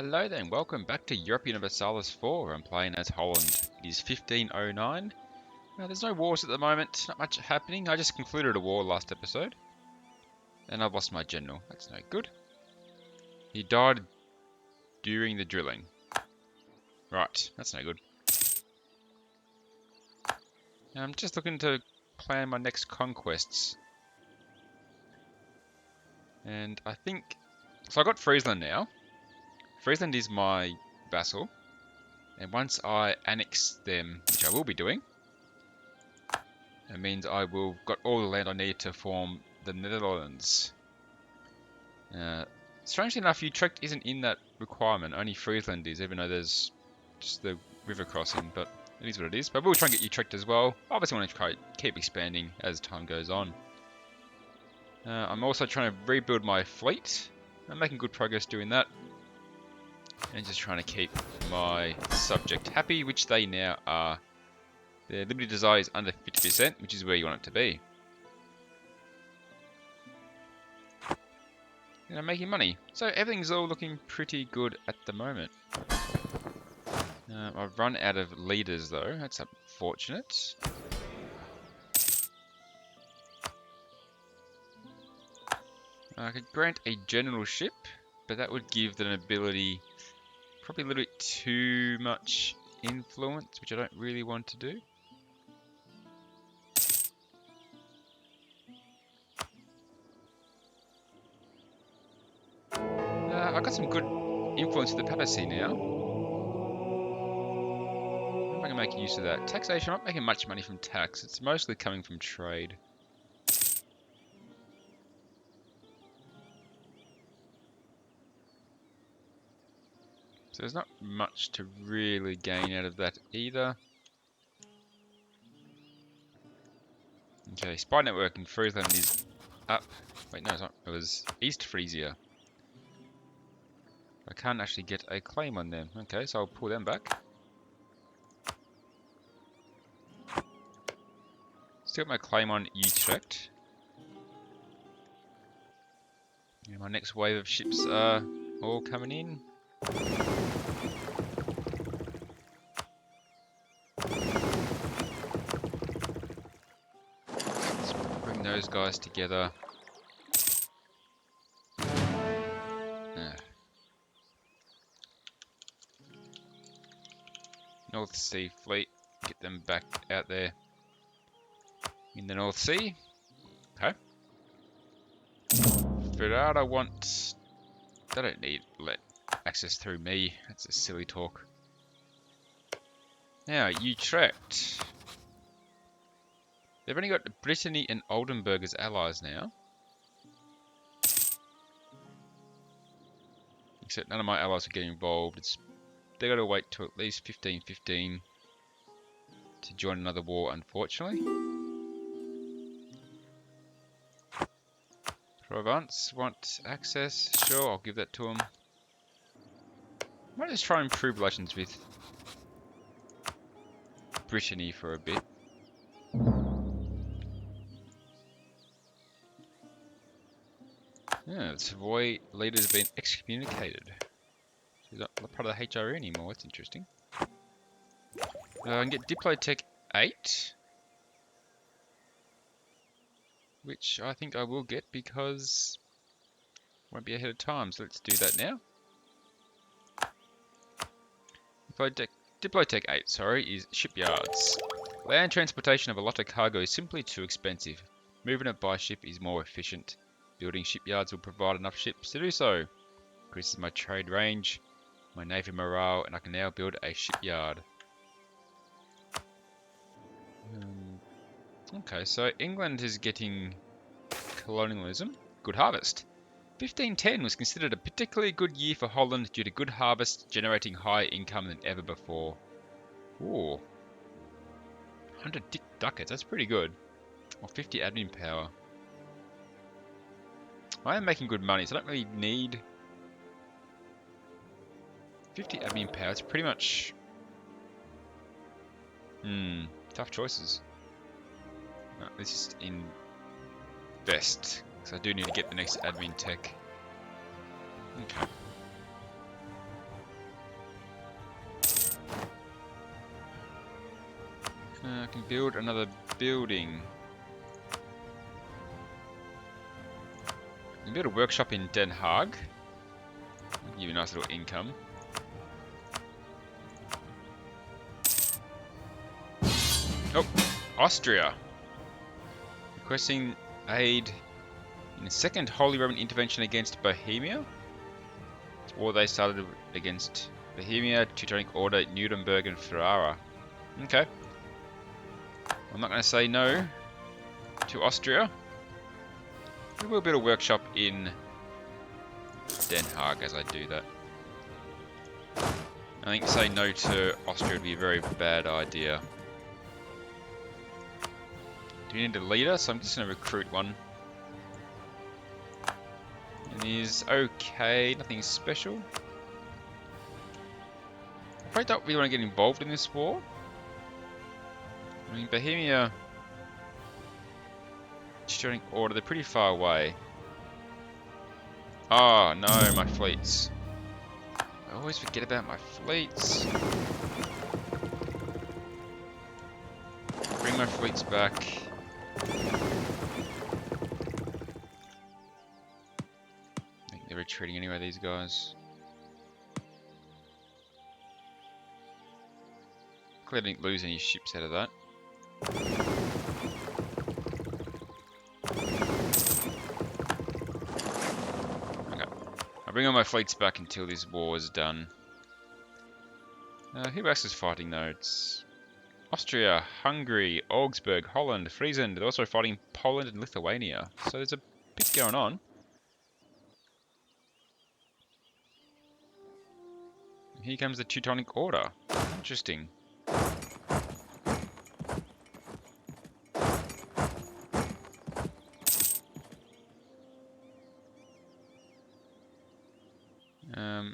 Hello then, welcome back to Europa Universalis 4. I'm playing as Holland. It is 1509. There's no wars at the moment, not much happening. I just concluded a war last episode. And I've lost my general. That's no good. He died during the drilling. Right, that's no good. I'm just looking to plan my next conquests. And I think... So I got Friesland now. Friesland is my vassal. And once I annex them, which I will be doing, it means I will got all the land I need to form the Netherlands. Strangely enough, Utrecht isn't in that requirement. Only Friesland is, even though there's just the river crossing. But it is what it is. But we'll try and get Utrecht as well. Obviously, want to keep expanding as time goes on. I'm also trying to rebuild my fleet. I'm making good progress doing that. And just trying to keep my subject happy, which they now are. Their liberty desire is under 50%, which is where you want it to be. And I'm making money. So everything's all looking pretty good at the moment. I've run out of leaders though, that's unfortunate. I could grant a generalship, but that would give the nobility probably a little bit too much influence, which I don't really want to do. I've got some good influence with the papacy now. How am I going to make use of that? Taxation, I'm not making much money from tax. It's mostly coming from trade. So there's not much to really gain out of that either. Okay, spy network in Friesland is up. Wait, no, it's not. It was East Frisia. I can't actually get a claim on them. Okay, so I'll pull them back. Still got my claim on Utrecht. Yeah, my next wave of ships are all coming in. Let's bring those guys together. North Sea fleet, get them back out there in the North Sea. Okay. Ferrara want... They don't need access through me. That's a silly talk. Now, Utrecht. They've only got Brittany and Oldenburg as allies now. Except none of my allies are getting involved. They got to wait till at least 1515 to join another war, unfortunately. Provence want access. Sure, I'll give that to them. Might just try and improve relations with Brittany for a bit. Yeah, the Savoy leader's been excommunicated. He's not part of the HRE anymore, that's interesting. I can get Diplotech 8. Which I think I will get because I won't be ahead of time, so let's do that now. Diplotech 8, sorry, is shipyards. Land transportation of a lot of cargo is simply too expensive. Moving it by ship is more efficient. Building shipyards will provide enough ships to do so. Increases my trade range, my navy morale, and I can now build a shipyard. Okay, so England is getting colonialism. Good harvest. 1510 was considered a particularly good year for Holland due to good harvest, generating higher income than ever before. Ooh. 100 ducats, that's pretty good. Or 50 admin power. I am making good money, so I don't really need 50 admin power. It's pretty much... tough choices. No, let's just invest, because I do need to get the next admin tech. Okay. I can build another building. I can build a workshop in Den Haag. Give you a nice little income. Oh, Austria. Requesting aid in the Second Holy Roman Intervention against Bohemia. Or they started against Bohemia, Teutonic Order, Nuremberg and Ferrara. Okay. I'm not going to say no to Austria. We will build a workshop in Den Haag as I do that. I think say no to Austria would be a very bad idea. Do we need a leader? So I'm just going to recruit one. And he's okay, nothing special. I probably don't really want to get involved in this war. I mean, Bohemia, Teutonic Order, they're pretty far away. Oh no, my fleets. I always forget about my fleets. Bring my fleets back. I think they're retreating anyway, these guys. Clearly didn't lose any ships out of that. I'll bring all my fleets back until this war is done. Who else is fighting though? It's Austria, Hungary, Augsburg, Holland, Friesland. They're also fighting Poland and Lithuania. So there's a bit going on. Here comes the Teutonic Order. Interesting.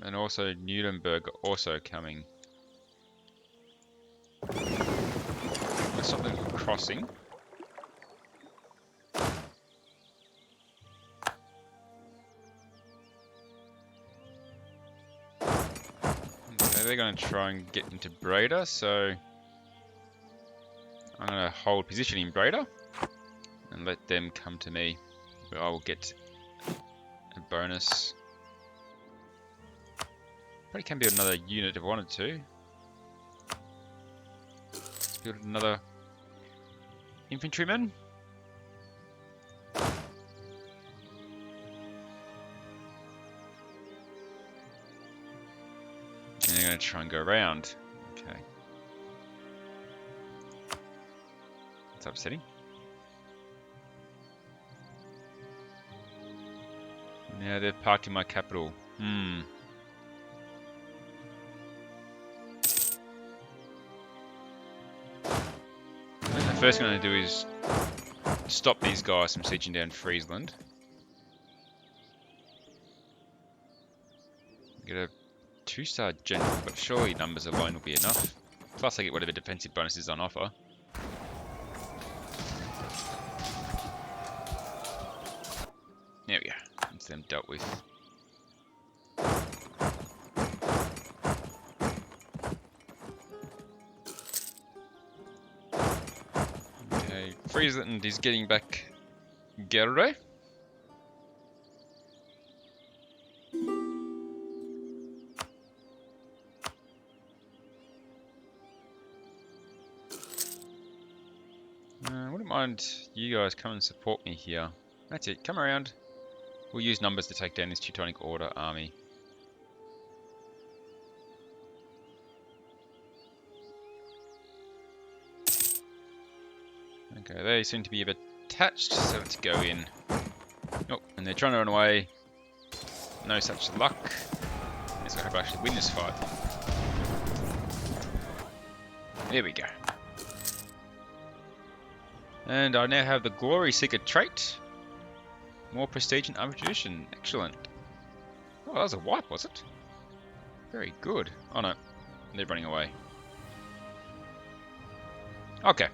And also Nuremberg also coming. Let's stop them from crossing. Okay, they're going to try and get into Breda, so I'm going to hold position in Breda and let them come to me, where I will get a bonus. Probably can build another unit if I wanted to. Let's build another infantryman. And they're going to try and go around. Okay. That's upsetting. Now they're parked in my capital. The first thing I'm going to do is stop these guys from sieging down Friesland. Get a 2-star general, but surely numbers alone will be enough. Plus I get whatever defensive bonuses on offer. There we go. That's them dealt with. Friesland is getting back Gere. I wouldn't mind you guys come and support me here. That's it, come around. We'll use numbers to take down this Teutonic Order army. Okay, they seem to be a bit attached, so let's go in. Oh, and they're trying to run away. No such luck. Let's hope I actually win this fight. There we go. And I now have the Glory Seeker trait. More prestige and army tradition. Excellent. Oh, that was a wipe, was it? Very good. Oh no, they're running away. Okay.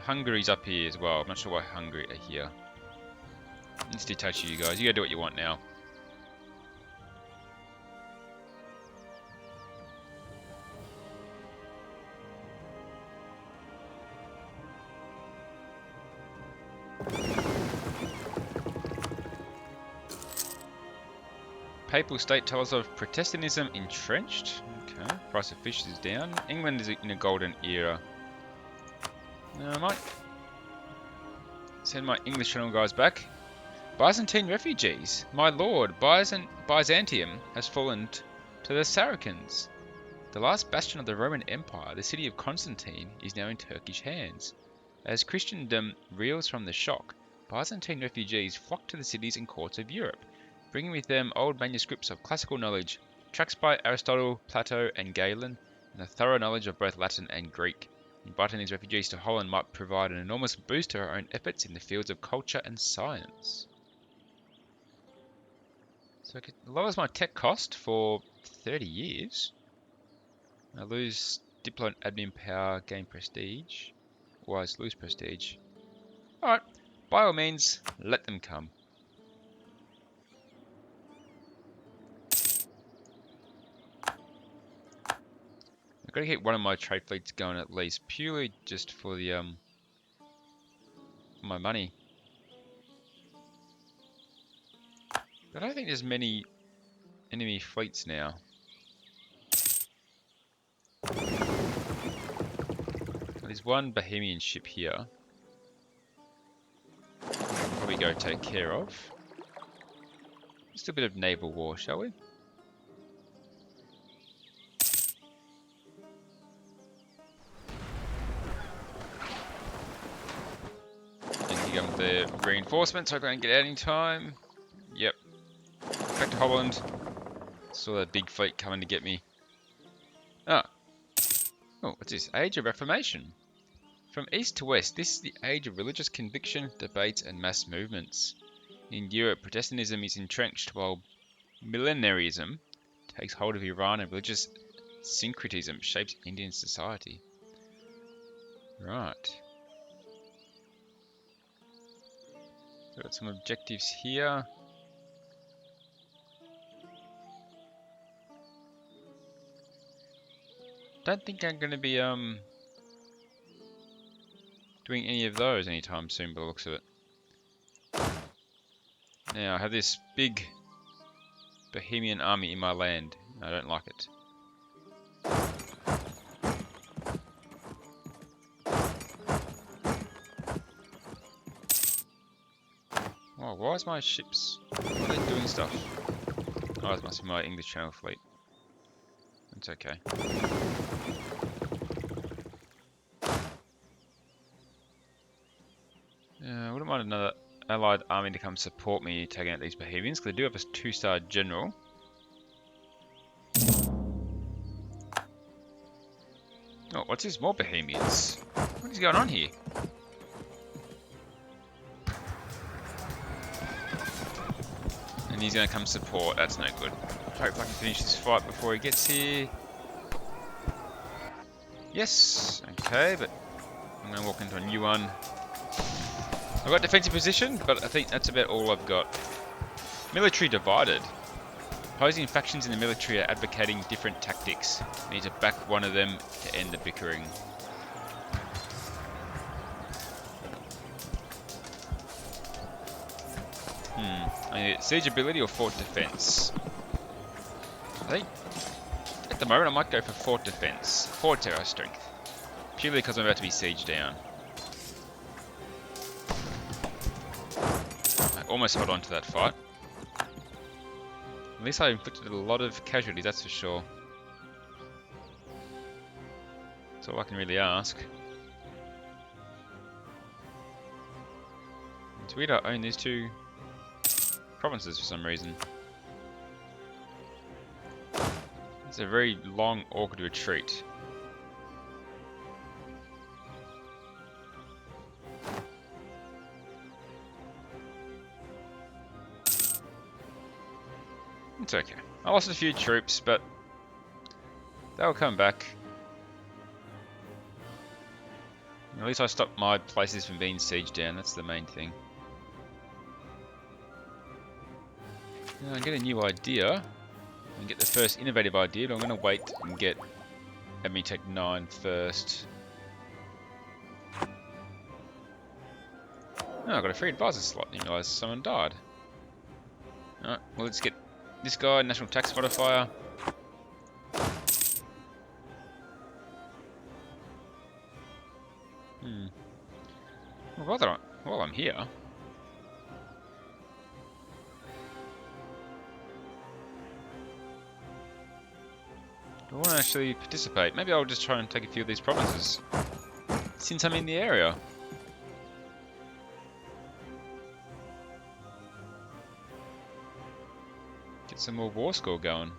Hungary's up here as well. I'm not sure why Hungary are here. Let's detach you guys. You gotta do what you want now. Papal state tells of Protestantism entrenched. Okay, price of fish is down. England is in a golden era. Now I might send my English channel guys back. Byzantine refugees. My lord, Byzantium has fallen to the Saracens. The last bastion of the Roman Empire, the city of Constantine, is now in Turkish hands. As Christendom reels from the shock, Byzantine refugees flock to the cities and courts of Europe, bringing with them old manuscripts of classical knowledge, tracts by Aristotle, Plato, and Galen, and a thorough knowledge of both Latin and Greek. Inviting these refugees to Holland might provide an enormous boost to our own efforts in the fields of culture and science. So it lowers my tech cost for 30 years. I lose Diplo and admin power, gain prestige. Or I lose prestige. Alright, by all means, let them come. I've got to keep one of my trade fleets going at least, purely just for the my money. I don't think there's many enemy fleets now. There's one Bohemian ship here. I'll probably go take care of. Just a bit of naval war, shall we? The reinforcements, hope I don't get out any time. Yep. Back to Holland. Saw that big fleet coming to get me. Ah. Oh, what's this? Age of Reformation. From east to west, this is the age of religious conviction, debates, and mass movements. In Europe, Protestantism is entrenched while millenarism takes hold of Iran and religious syncretism shapes Indian society. Right. Got some objectives here. Don't think I'm going to be doing any of those anytime soon by the looks of it. Now I have this big Bohemian army in my land. I don't like it. Oh, why is my ships? Why are they doing stuff? Oh, it must be my English Channel fleet. It's okay. I wouldn't mind another allied army to come support me taking out these Bohemians, because they do have a 2-star general. Oh, what's this? More Bohemians? What is going on here? And he's going to come support. That's no good. Hope I can finish this fight before he gets here. Yes. Okay, but I'm going to walk into a new one. I've got defensive position, but I think that's about all I've got. Military divided. Opposing factions in the military are advocating different tactics. I need to back one of them to end the bickering. I need siege ability or fort defense. I think at the moment I might go for fort defense. Fort terror strength. Purely because I'm about to be sieged down. I almost held on to that fight. At least I inflicted a lot of casualties, that's for sure. That's all I can really ask. It's weird I own these two provinces for some reason. It's a very long, awkward retreat. It's okay. I lost a few troops, but they'll come back. At least I stopped my places from being sieged down, that's the main thing. Now I get a new idea. And get the first innovative idea, but I'm going to wait and get Admin Tech 9 first. Oh, I got a free advisor slot. Didn't realise someone died. Alright, well let's get This guy, national tax modifier. Well, while I'm here, do I want to actually participate? Maybe I'll just try and take a few of these provinces, since I'm in the area. Get some more war score going.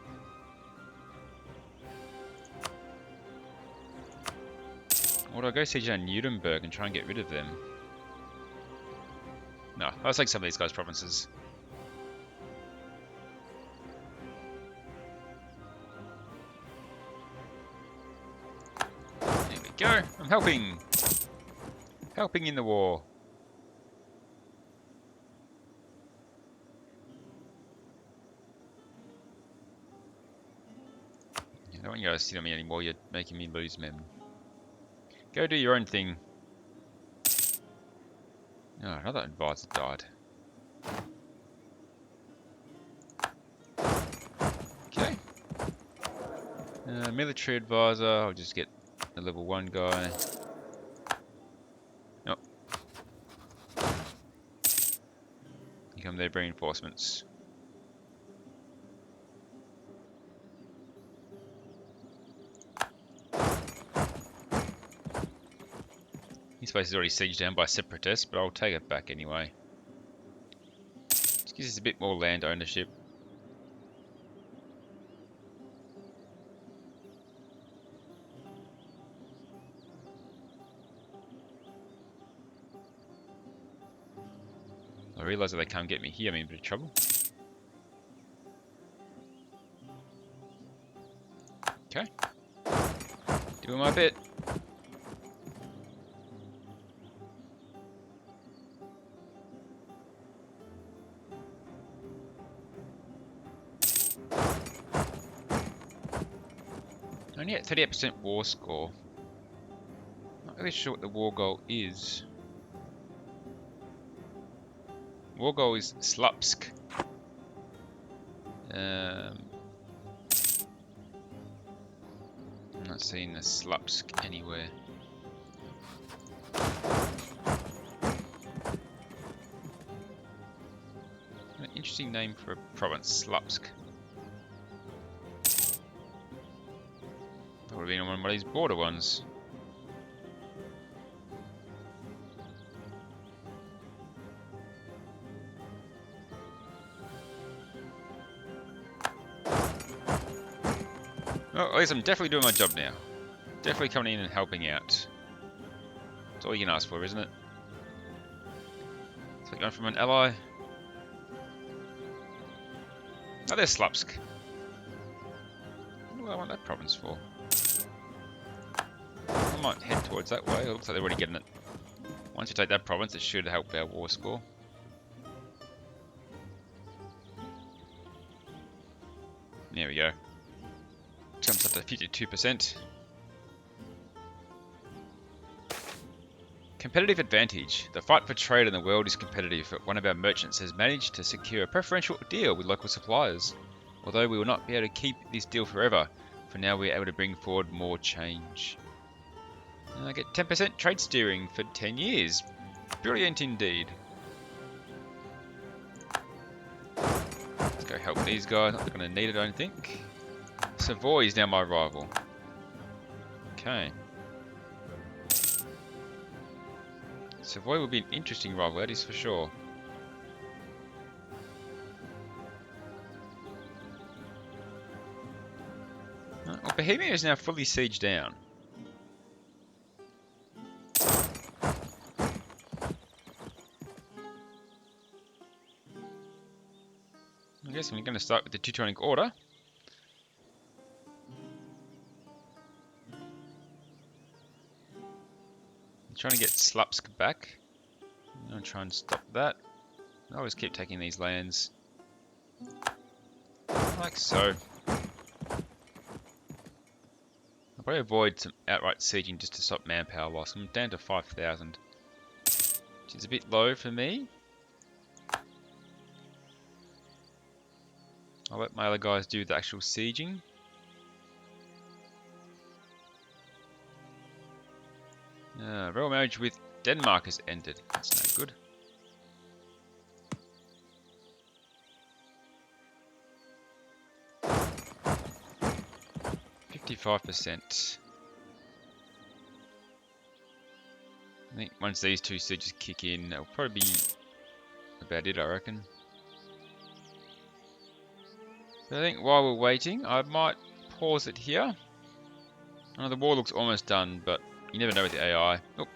Or do I go siege down Nuremberg and try and get rid of them? No, I'll take some of these guys' provinces. There we go. I'm helping. Helping in the war. I don't want you guys to sit on me anymore. You're making me lose men. Go do your own thing. Oh, another advisor died. Okay. Military advisor, I'll just get a level 1 guy. Nope. Here come their reinforcements. This place is already sieged down by separatists, but I'll take it back anyway. Just gives us a bit more land ownership. I realise that they can't get me here, I'm in a bit of trouble. Okay. Doing my bit. Only at 38% war score. Not really sure what the war goal is. War goal is Slupsk. I'm not seeing the Slupsk anywhere. An interesting name for a province, Slupsk. That would have been on one of these border ones. Well, at least I'm definitely doing my job now. Definitely coming in and helping out. That's all you can ask for, isn't it? So going from an ally. Oh, there's Slupsk. What do I want that province for? I might head towards that way. It looks like they're already getting it. Once you take that province, it should help our war score. There we go. Jumps up to 52%. Competitive advantage. The fight for trade in the world is competitive, but one of our merchants has managed to secure a preferential deal with local suppliers. Although we will not be able to keep this deal forever, for now we are able to bring forward more change. And I get 10% trade steering for 10 years. Brilliant indeed. Let's go help these guys. Not going to need it, I don't think. Savoy is now my rival. Okay. Savoy will be an interesting rival, that is for sure. Well, Bohemia is now fully sieged down. I guess I'm going to start with the Teutonic Order. I'm trying to get Slupsk back. I'm going to try and stop that. I always keep taking these lands. Like so. I'll probably avoid some outright sieging just to stop manpower loss. I'm down to 5,000. Which is a bit low for me. I'll let my other guys do the actual sieging. Royal marriage with Denmark has ended. That's no good. %. I think once these two sieges kick in, that'll probably be about it, I reckon. So I think while we're waiting, I might pause it here. I know the war looks almost done, but you never know with the AI. Oh,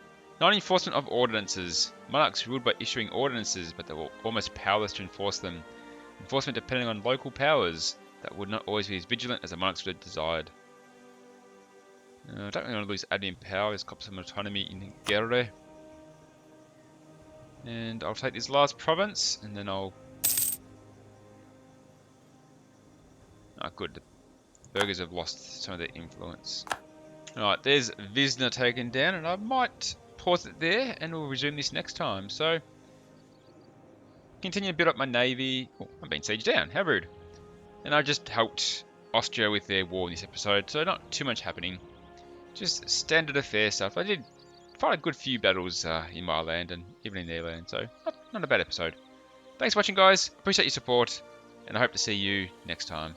non-enforcement of ordinances. Monarchs ruled by issuing ordinances, but they were almost powerless to enforce them. Enforcement depending on local powers that would not always be as vigilant as the monarchs would have desired. I don't really want to lose admin power. Let's cop some autonomy in Guerre. And I'll take this last province, and then I'll... Ah, good. The burghers have lost some of their influence. Alright, there's Visna taken down, and I might pause it there, and we'll resume this next time. So, continue to build up my navy. Oh, I'm being sieged down. How rude. And I just helped Austria with their war in this episode, so not too much happening. Just standard affair stuff. I did quite a good few battles in my land and even in their land, so not a bad episode. Thanks for watching, guys. Appreciate your support, and I hope to see you next time.